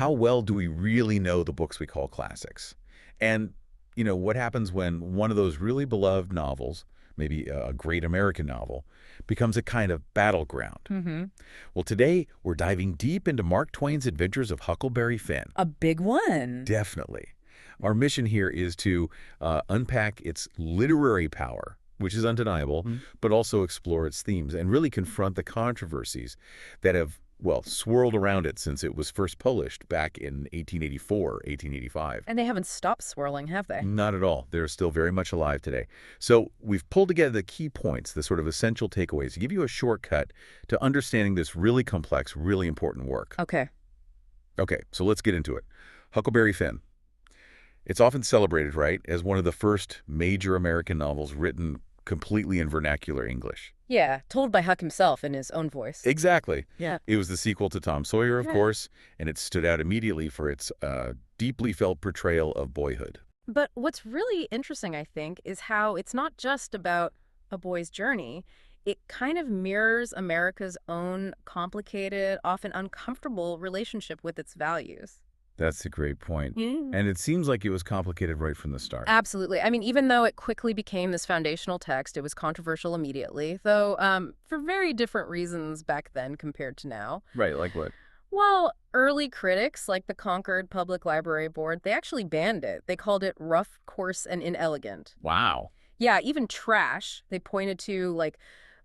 how well do we really know the books we call classics? And, what happens when one of those really beloved novels, maybe a great American novel, becomes a kind of battleground? Mm-hmm. Well, today we're diving deep into Mark Twain's adventures of Huckleberry Finn. A big one. Definitely. Our mission here is to unpack its literary power, which is undeniable, but also explore its themes and really confront the controversies that have, well, swirled around it since it was first published back in 1884, 1885. And they haven't stopped swirling, have they? Not at all. They're still very much alive today. So we've pulled together the key points, the sort of essential takeaways, to give you a shortcut to understanding this really complex, really important work. Okay. Okay, so let's get into it. Huckleberry Finn. It's often celebrated, right, as one of the first major American novels written completely in vernacular English. Yeah, told by Huck himself in his own voice. Exactly. Yeah. It was the sequel to Tom Sawyer, of Yeah. course, and it stood out immediately for its deeply felt portrayal of boyhood. But what's really interesting, I think, is how it's not just about a boy's journey. It kind of mirrors America's own complicated, often uncomfortable relationship with its values. That's a great point. Yeah. And it seems like it was complicated right from the start. Absolutely. I mean, even though it quickly became this foundational text, it was controversial immediately, though for very different reasons back then compared to now. Right, like what? Well, early critics, like the Concord Public Library Board, they actually banned it. They called it rough, coarse, and inelegant. Wow. Yeah, even trash. They pointed to, like,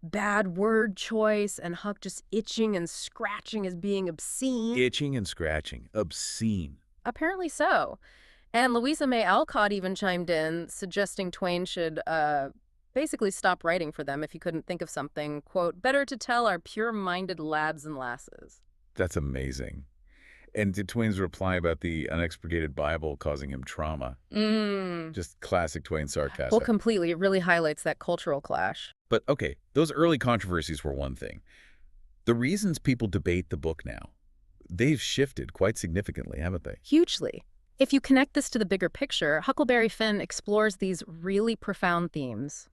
bad word choice and Huck just itching and scratching as being obscene. Itching and scratching. Obscene. Apparently so. And Louisa May Alcott even chimed in, suggesting Twain should basically stop writing for them if he couldn't think of something, quote, better to tell our pure-minded lads and lasses. That's amazing. And did Twain's reply about the unexpurgated Bible causing him trauma? Just classic Twain Well, sarcasm. completely. It really highlights that cultural clash. But okay, those early controversies were one thing. The reasons people debate the book now, they've shifted quite significantly, haven't they? Hugely. If you connect this to the bigger picture, Huckleberry Finn explores these really profound themes.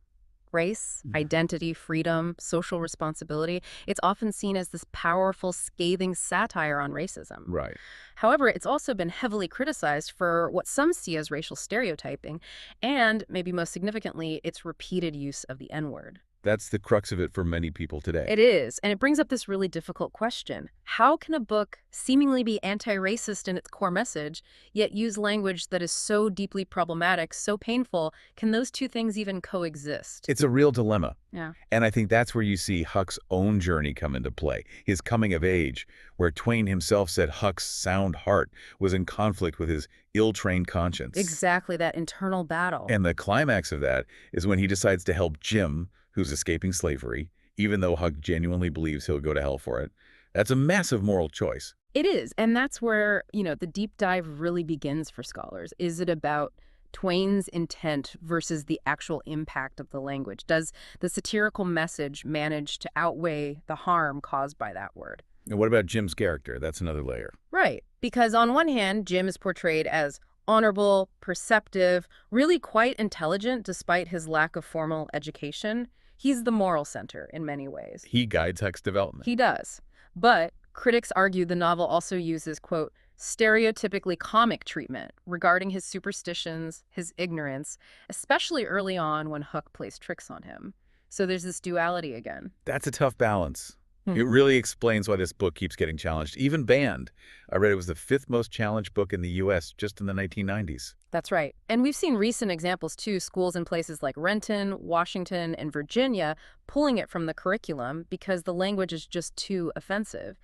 Race, identity, freedom, social responsibility. It's often seen as this powerful, scathing satire on racism. Right. However, it's also been heavily criticized for what some see as racial stereotyping, and, maybe most significantly, its repeated use of the N-word. That's the crux of it for many people today. It is, and it brings up this really difficult question. How can a book seemingly be anti-racist in its core message, yet use language that is so deeply problematic, so painful? Can those two things even coexist? It's a real dilemma. Yeah. And I think that's where you see Huck's own journey come into play, his coming of age, where Twain himself said Huck's sound heart was in conflict with his ill-trained conscience. Exactly, that internal battle. And the climax of that is when he decides to help Jim, who's escaping slavery, even though Huck genuinely believes he'll go to hell for it. That's a massive moral choice. It is, and that's where, the deep dive really begins for scholars. Is it about Twain's intent versus the actual impact of the language? Does the satirical message manage to outweigh the harm caused by that word? And what about Jim's character? That's another layer. Right, because on one hand, Jim is portrayed as honorable, perceptive, really quite intelligent despite his lack of formal education. He's the moral center in many ways. He guides Huck's development. He does. But critics argue the novel also uses, quote, stereotypically comic treatment regarding his superstitions, his ignorance, especially early on when Huck plays tricks on him. So there's this duality again. That's a tough balance. It really explains why this book keeps getting challenged, even banned. I read it was the 5th most challenged book in the U.S. just in the 1990s. That's right. And we've seen recent examples, too, schools in places like Renton, Washington, and Virginia pulling it from the curriculum because the language is just too offensive.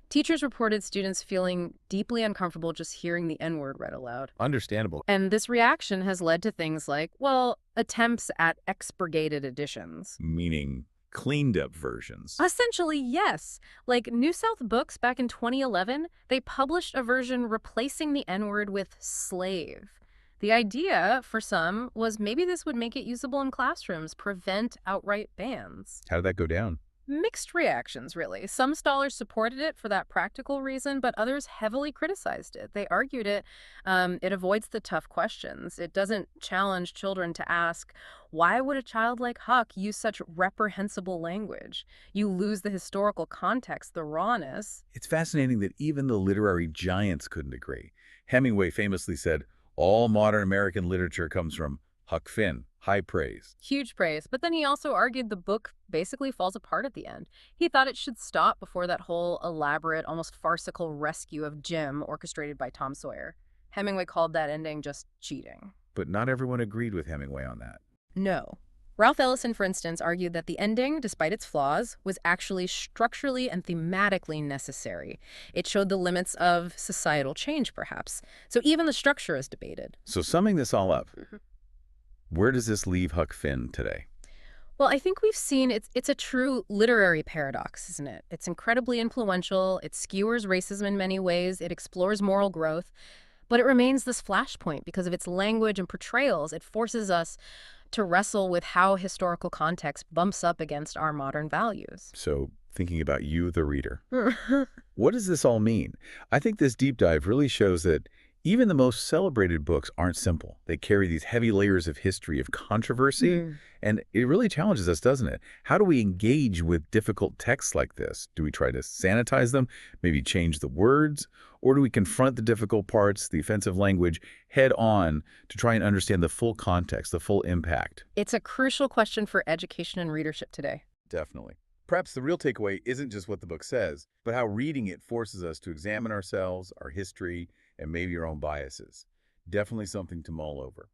Teachers reported students feeling deeply uncomfortable just hearing the N-word read aloud. Understandable. And this reaction has led to things like, well, attempts at expurgated editions. Meaning cleaned up versions. Essentially, yes. Like New South Books back in 2011, they published a version replacing the N-word with slave. The idea, for some, was maybe this would make it usable in classrooms, prevent outright bans. How did that go down? Mixed reactions, really. Some scholars supported it for that practical reason, but others heavily criticized it. They argued it avoids the tough questions. It doesn't challenge children to ask, why would a child like Huck use such reprehensible language? You lose the historical context, the rawness. It's fascinating that even the literary giants couldn't agree. Hemingway famously said, all modern American literature comes from Huck Finn, high praise. Huge praise. But then he also argued the book basically falls apart at the end. He thought it should stop before that whole elaborate, almost farcical rescue of Jim orchestrated by Tom Sawyer. Hemingway called that ending just cheating. But not everyone agreed with Hemingway on that. No. Ralph Ellison, for instance, argued that the ending, despite its flaws, was actually structurally and thematically necessary. It showed the limits of societal change, perhaps. So even the structure is debated. So summing this all up, where does this leave Huck Finn today? Well, I think we've seen it's a true literary paradox, isn't it? It's incredibly influential, it skewers racism in many ways, it explores moral growth, but it remains this flashpoint because of its language and portrayals. It forces us to wrestle with how historical context bumps up against our modern values. So thinking about you, the reader, what does this all mean? I think this deep dive really shows that even the most celebrated books aren't simple. They carry these heavy layers of history, of controversy, and it really challenges us, doesn't it? How do we engage with difficult texts like this? Do we try to sanitize them, maybe change the words, or do we confront the difficult parts, the offensive language, head on to try and understand the full context, the full impact? It's a crucial question for education and readership today. Definitely. Perhaps the real takeaway isn't just what the book says, but how reading it forces us to examine ourselves, our history, and maybe our own biases. Definitely something to mull over.